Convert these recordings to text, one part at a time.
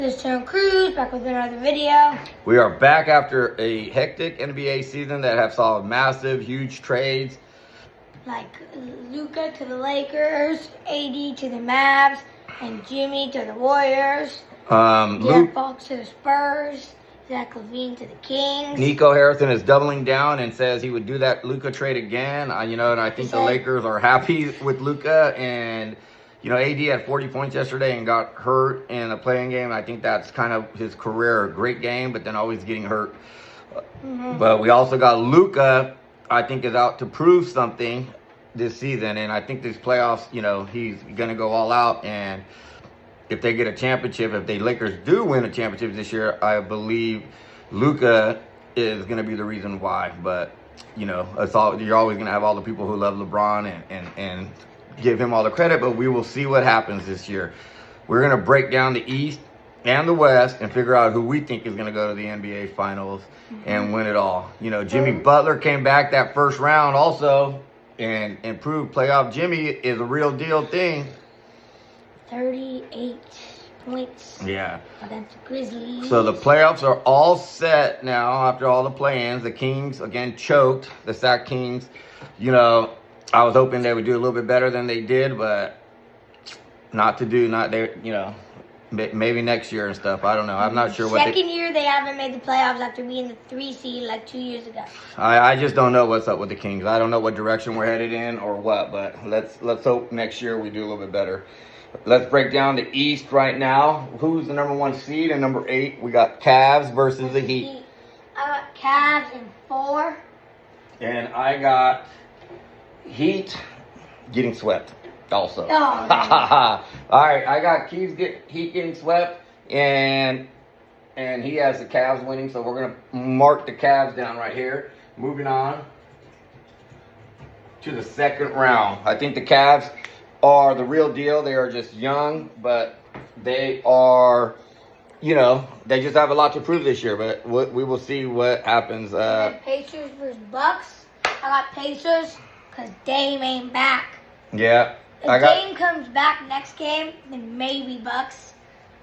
This is Cruz, back with another video. We are back after a hectic NBA season that have saw massive, huge trades. Like Luka to the Lakers, AD to the Mavs, and Jimmy to the Warriors. Derek Fox to the Spurs, Zach LaVine to the Kings. Nico Harrison is doubling down and says he would do that Luka trade again. And I think the Lakers are happy with Luka. And AD had 40 points yesterday and got hurt in a playing game. I think that's kind of his career. Great game, but then always getting hurt. But we also got Luka, I think, is out to prove something this season. And I think these playoffs, he's going to go all out. And if they get a championship, if the Lakers do win a championship this year, I believe Luka is going to be the reason why. But, it's all, you're always going to have all the people who love LeBron and give him all the credit, but we will see what happens this year. We're going to break down the East and the West and figure out who we think is going to go to the NBA Finals and win it all. Jimmy Butler came back that first round also and improved. Playoff Jimmy is a real deal thing. 38 points. Yeah. Against the Grizzlies. So the playoffs are all set now after all the play-ins. The Kings, again, choked. The Sac Kings, I was hoping they would do a little bit better than they did, but maybe next year and stuff. I don't know. I'm not sure what. Second year they haven't made the playoffs after being the 3 seed like 2 years ago. I just don't know what's up with the Kings. I don't know what direction we're headed in or what, but let's hope next year we do a little bit better. Let's break down the East right now. Who's the number 1 seed and number 8? We got Cavs versus the Heat. I got Cavs in 4. And I got Heat getting swept also. Oh, all right, I got Heat getting swept, and he has the Cavs winning, so we're going to mark the Cavs down right here. Moving on to the second round. I think the Cavs are the real deal. They are just young, but they are, they just have a lot to prove this year, but we will see what happens. Pacers versus Bucks. I got Pacers. Because Dame ain't back. Yeah. If Dame comes back next game, then maybe Bucks.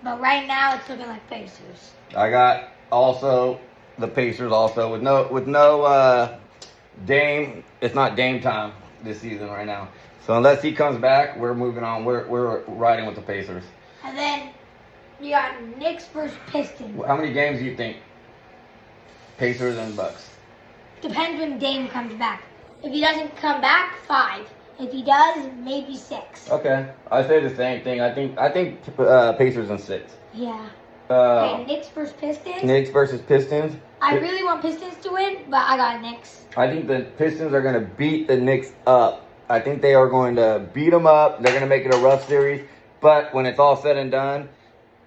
But right now, it's looking like Pacers. I got also the Pacers also. With no Dame, it's not Dame time this season right now. So unless he comes back, we're moving on. We're riding with the Pacers. And then you got Knicks versus Pistons. How many games do you think? Pacers and Bucks. Depends when Dame comes back. If he doesn't come back, 5. If he does, maybe 6. Okay, I say the same thing. I think Pacers in 6. Yeah. Okay, Knicks versus Pistons. Knicks versus Pistons. I really want Pistons to win, but I got Knicks. I think the Pistons are going to beat the Knicks up. I think they are going to beat them up. They're going to make it a rough series. But when it's all said and done,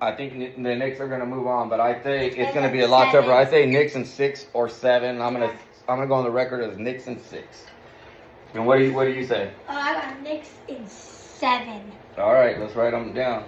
I think the Knicks are going to move on. But I think it's going to be a lot tougher. I say Knicks in 6 or 7. I'm gonna go on the record as Knicks in 6. And what do you say? I got Knicks in 7. All right, let's write them down.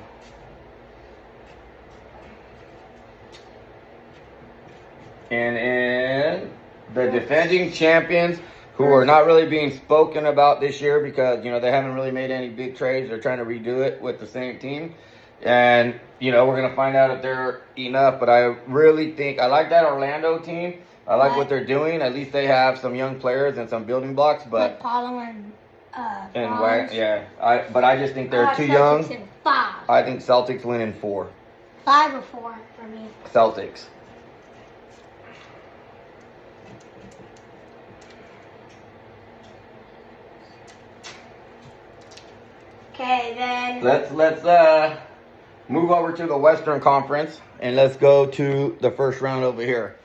And the defending champions, who are not really being spoken about this year because they haven't really made any big trades. They're trying to redo it with the same team. And we're gonna find out if they're enough. But I really think I like that Orlando team. I like what they're doing. At least they have some young players and some building blocks. But Paulo and White, yeah. But I just think they're too young. In 5. I think Celtics win in 4. 5 or 4 for me. Celtics. Okay, then Let's move over to the Western Conference and let's go to the first round over here.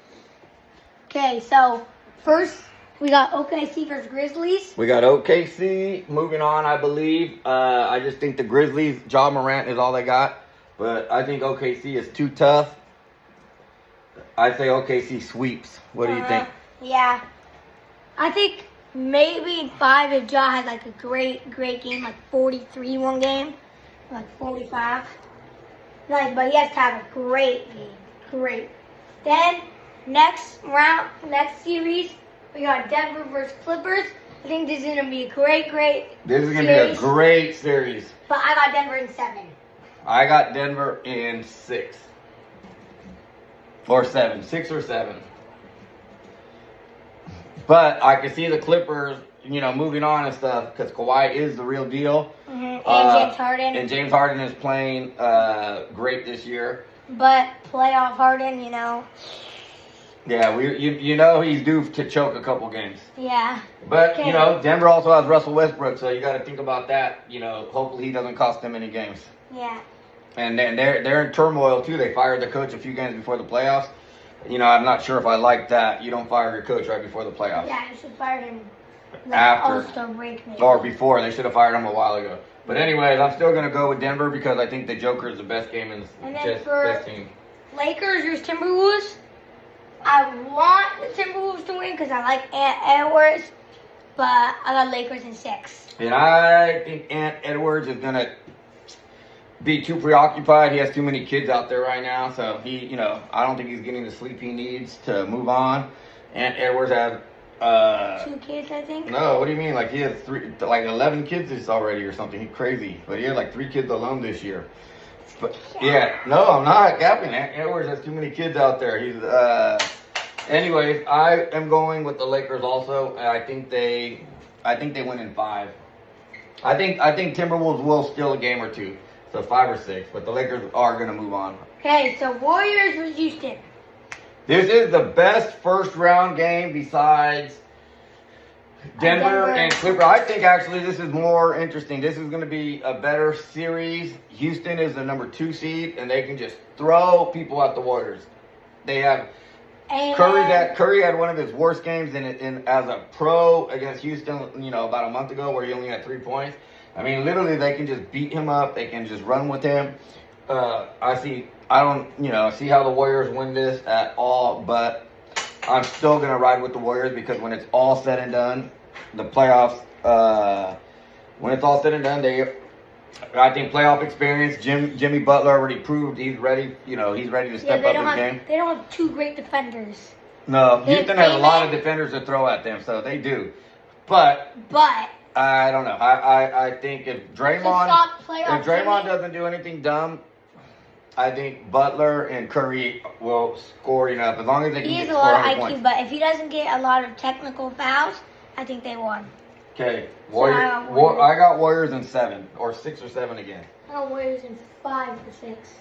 Okay, so first we got OKC versus Grizzlies. We got OKC moving on, I believe. I just think the Grizzlies, Ja Morant is all they got. But I think OKC is too tough. I say OKC sweeps. What do you think? Yeah. I think maybe in 5 if Ja has like a great game, like 43 one game, like 45. But he has to have a great game. Great. Then next series, we got Denver versus Clippers. I think this is going to be a great This is going to be a great series. But I got Denver in 7. I got Denver in 6. Or 7. 6 or 7. But I can see the Clippers, moving on and stuff because Kawhi is the real deal. And James Harden. And James Harden is playing great this year. But playoff Harden, Yeah, he's due to choke a couple games. Yeah. But, Denver also has Russell Westbrook, so you got to think about that. Hopefully he doesn't cost them any games. Yeah. And then they're in turmoil, too. They fired the coach a few games before the playoffs. I'm not sure if I like that. You don't fire your coach right before the playoffs. Yeah, you should fire him after. All-Star break, maybe. Or before. They should have fired him a while ago. But anyways, I'm still going to go with Denver because I think the Joker is the best game in best team. Lakers versus Timberwolves. I want the Timberwolves to win because I like Ant Edwards, but I got Lakers in 6. And I think Ant Edwards is going to be too preoccupied. He has too many kids out there right now, so I don't think he's getting the sleep he needs to move on. Ant Edwards has 2 kids, I think. No, what do you mean? Like he has 11 kids already or something. He's crazy, but he had like 3 kids alone this year. But yeah, no, I'm not gapping. Ant Edwards has too many kids out there. He's anyways, I am going with the Lakers also. I think they win in 5. I think Timberwolves will steal a game or 2. So 5 or 6, but the Lakers are going to move on. Okay, so Warriors versus Houston. This is the best first round game besides Denver and Clippers. I think actually this is more interesting. This is going to be a better series. Houston is the number 2 seed, and they can just throw people at the Warriors. They have Curry had one of his worst games in as a pro against Houston, about a month ago, where he only had 3 points. I mean, literally, they can just beat him up. They can just run with him. I don't see how the Warriors win this at all, but I'm still going to ride with the Warriors because when it's all said and done, the playoffs, when it's all said and done, I think playoff experience, Jimmy Butler already proved he's ready. He's ready to step up his game. They don't have 2 great defenders. No, Houston has a lot of defenders to throw at them, so they do. But I don't know. I think if Draymond doesn't do anything dumb, I think Butler and Curry will score enough as long as they can. He get has a lot of IQ, points. but if he doesn't get a lot of technical fouls, I think they won. Okay, I got Warriors in 7 or 6 or 7 again. I got Warriors in 5 or 6.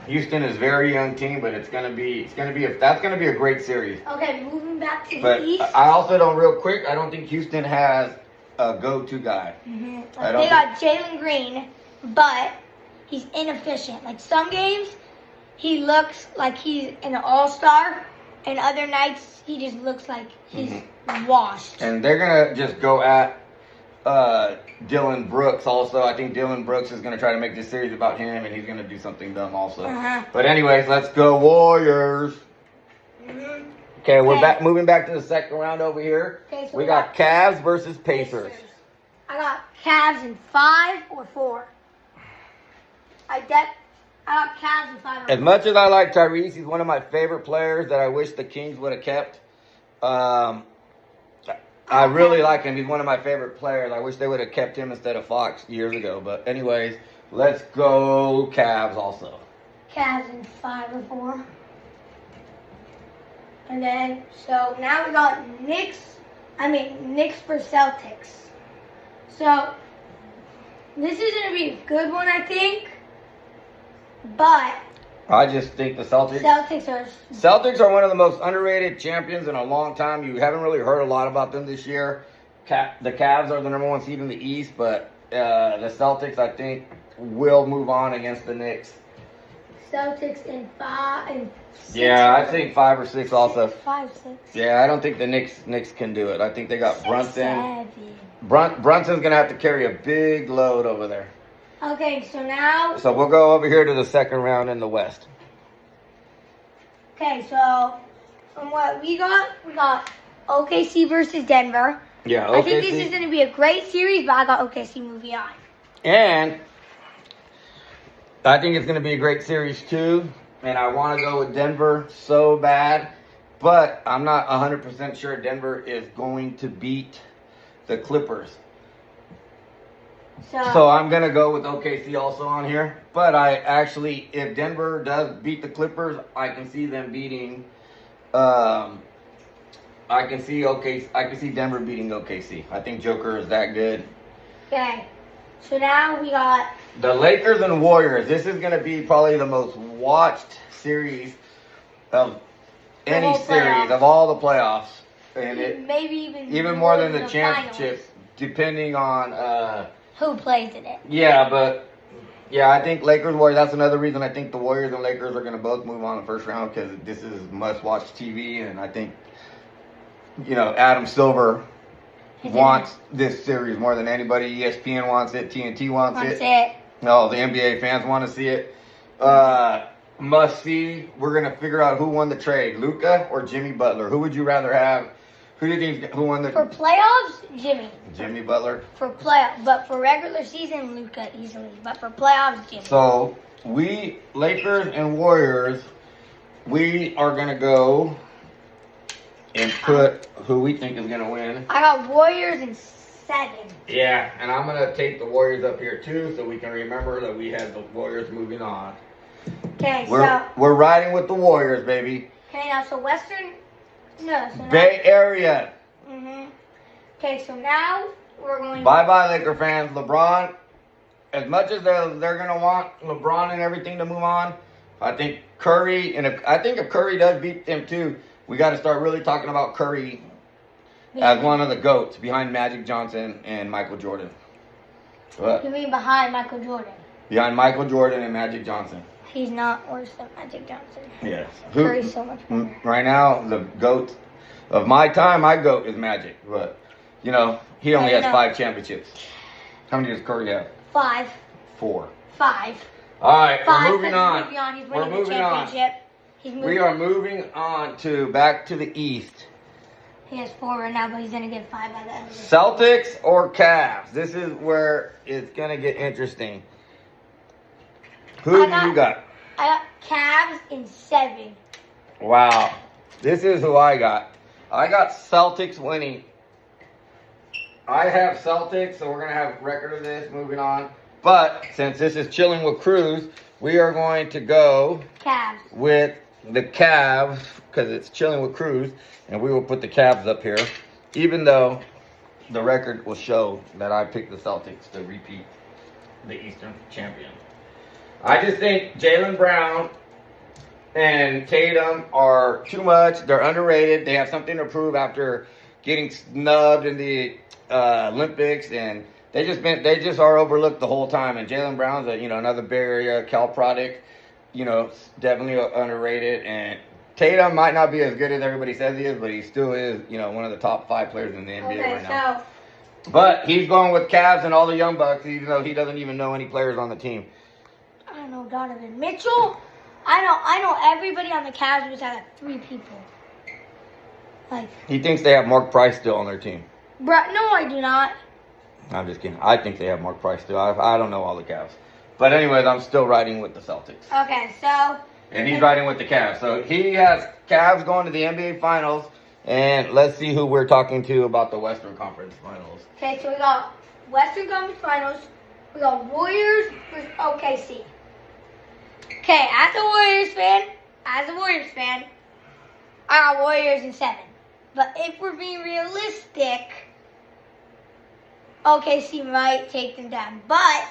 Houston is a very young team, but that's gonna be a great series. Okay, moving back to the East. I also I don't think Houston has a go-to guy. Mm-hmm. They got Jalen Green, but he's inefficient. Like some games, he looks like he's an all-star, and other nights he just looks like he's washed. And they're gonna just go at Dylan Brooks also. I think Dylan Brooks is going to try to make this series about him, and he's going to do something dumb also. But anyways, let's go Warriors. Okay, we're moving back to the second round over here. Okay, so we got Cavs versus Pacers. I got Cavs in 5 or 4. I got Cavs in 5 or 4. As much as I like Tyrese, he's one of my favorite players that I wish the Kings would have kept. I really like him. He's one of my favorite players. I wish they would have kept him instead of Fox years ago. But anyways, let's go Cavs also. Cavs in 5 or 4. And then, so now we got Knicks for Celtics. So, this is going to be a good one, I think. But I just think the Celtics are one of the most underrated champions in a long time. You haven't really heard a lot about them this year. The Cavs are the number 1 seed in the East, but the Celtics, I think, will move on against the Knicks. Celtics in 5 and 6. Yeah, I think 5 or 6 also. 5, 6. Yeah, I don't think the Knicks can do it. I think they got 6, Brunson. 7. Brunson's going to have to carry a big load over there. Okay, so now... So we'll go over here to the second round in the West. Okay, so from what we got OKC versus Denver. Yeah, OKC. I think this is going to be a great series, but I got OKC moving on. And I think it's going to be a great series too. And I want to go with Denver so bad. But I'm not 100% sure Denver is going to beat the Clippers. So I'm going to go with OKC also on here. But I actually, if Denver does beat the Clippers, I can see them beating, I can see Denver beating OKC. I think Joker is that good. Okay. So now we got the Lakers and Warriors. This is going to be probably the most watched series of any series of all the playoffs. And it maybe even more than the championships, depending on who plays in it. Yeah, but I think Lakers Warriors. That's another reason I think the Warriors and Lakers are going to both move on in the first round, because this is must-watch TV, and I think Adam Silver wants this series more than anybody. ESPN wants it. TNT wants it. No, the NBA fans want to see it. Must see. We're going to figure out who won the trade, Luka or Jimmy Butler. Who would you rather have? Who do you think who won the for playoffs? Jimmy Butler. For playoffs, but for regular season, Luka easily. But for playoffs, Jimmy. So we Lakers and Warriors, we are gonna go and put who we think is gonna win. I got Warriors in 7. Yeah, and I'm gonna take the Warriors up here too, so we can remember that we had the Warriors moving on. Okay, we're riding with the Warriors, baby. Okay, now so Western. No, so Bay Area. Okay, so now we're going. Bye, Laker fans. LeBron, as much as they're gonna want LeBron and everything to move on, I think Curry, and I think if Curry does beat them too, we got to start really talking about Curry as one of the GOATs behind Magic Johnson and Michael Jordan. What? You mean behind Michael Jordan? Behind Michael Jordan and Magic Johnson. He's not worse than Magic Johnson. Yes. Curry's so much better. Right now, the GOAT of my time, my GOAT is Magic. But, he only has 5 championships. How many does Curry have? 5. 4. 5. All right, 5, we're moving on. He's winning the championship. We are moving on back to the East. He has 4 right now, but he's going to get 5 by the end of the Celtics or Cavs? This is where it's going to get interesting. Who do you got? I got Cavs in 7. Wow. This is who I got. I got Celtics winning. I have Celtics, so we're going to have record of this moving on. But since this is chilling with Cruz, we are going to go Cavs with the Cavs, because it's chilling with Cruz, and we will put the Cavs up here, even though the record will show that I picked the Celtics to repeat the Eastern champion. I just think Jaylen Brown and Tatum are too much. They're underrated. They have something to prove after getting snubbed in the Olympics, and they just are overlooked the whole time. And Jaylen Brown's another Bay Area Cal product. Definitely underrated. And Tatum might not be as good as everybody says he is, but he still is, one of the top 5 players in the NBA right now. But he's going with Cavs and all the young bucks, even though he doesn't even know any players on the team. I don't know Donovan Mitchell. I know everybody on the Cavs was at 3 people. He thinks they have Mark Price still on their team. No, I do not. I'm just kidding. I think they have Mark Price still. I don't know all the Cavs. But anyways, I'm still riding with the Celtics. Okay, so. And he's riding with the Cavs. So he has Cavs going to the NBA Finals. And let's see who we're talking to about the Western Conference Finals. Okay, so we got Western Conference Finals. We got Warriors versus OKC. Okay, as a Warriors fan, I got Warriors in 7. But if we're being realistic, OKC might take them down. But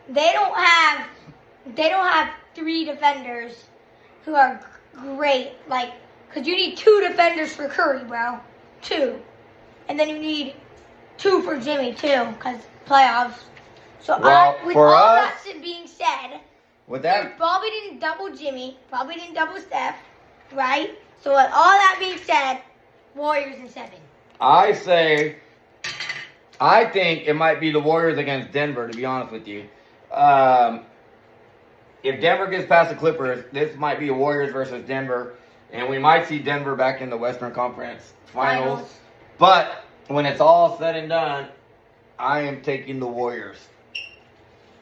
they don't have 3 defenders who are great. Because you need 2 defenders for Curry, bro. 2. And then you need 2 for Jimmy, too, because playoffs. So with all that being said, probably didn't double Jimmy, probably didn't double Steph, right? So with all that being said, Warriors in 7. I think it might be the Warriors against Denver, to be honest with you. If Denver gets past the Clippers, this might be a Warriors versus Denver. And we might see Denver back in the Western Conference Finals. But when it's all said and done, I am taking the Warriors.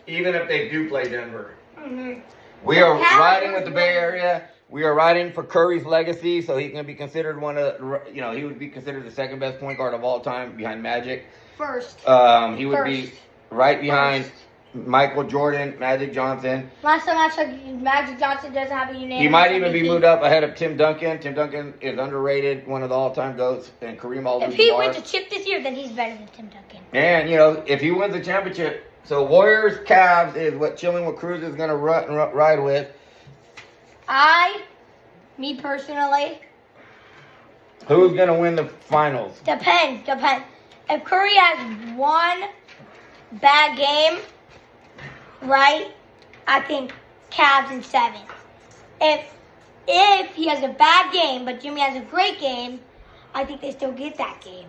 Even if they do play Denver. Mm-hmm. We are riding with the Bay Area. We are riding for Curry's legacy, so he's going to be considered he would be considered the 2nd best point guard of all time behind Magic. First. He would be right behind Michael Jordan, Magic Johnson. Last time I checked, Magic Johnson doesn't have a unanimous. He might even be MVP. moved up ahead of Tim Duncan. Tim Duncan is underrated, one of the all-time GOATs, and Kareem Abdul-Jabbar. If he wins a chip this year, then he's better than Tim Duncan. And, if he wins the championship, so Warriors, Cavs is what Chilling with Cruz is going to ride with. Me personally. Who's going to win the finals? Depends. If Curry has one bad game, right, I think Cavs in 7. If he has a bad game, but Jimmy has a great game, I think they still get that game.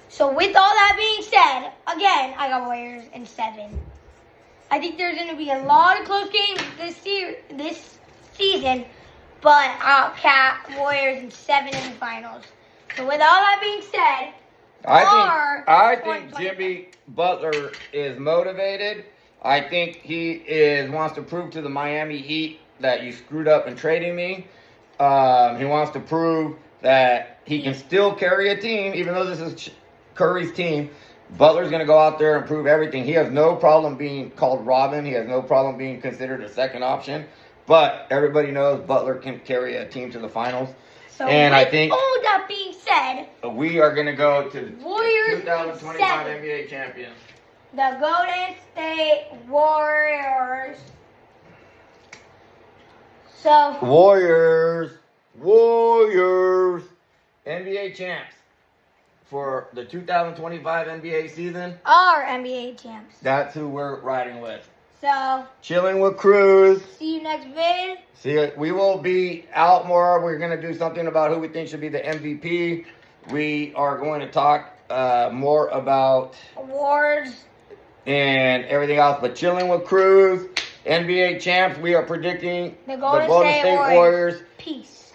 So with all that being said, again, I got Warriors in 7. I think there's going to be a lot of close games this season, but I'll cap Warriors in 7 in the finals. So with all that being said, I think Jimmy Butler is motivated. I think he wants to prove to the Miami Heat that you screwed up in trading me. He wants to prove that he can still carry a team, even though this is Curry's team. Butler's going to go out there and prove everything. He has no problem being called Robin. He has no problem being considered a second option. But everybody knows Butler can carry a team to the finals. So and I think all that being said, we are going to go to the Warriors 2025 NBA champions. The Golden State Warriors. So Warriors, NBA champs for the 2025 NBA season. Our NBA champs. That's who we're riding with. So Chilling with Cruz. See you next vid. We will be out more. We're going to do something about who we think should be the MVP. We are going to talk more about awards and everything else. But Chilling with Cruz, NBA champs. We are predicting the Golden State Warriors. Peace.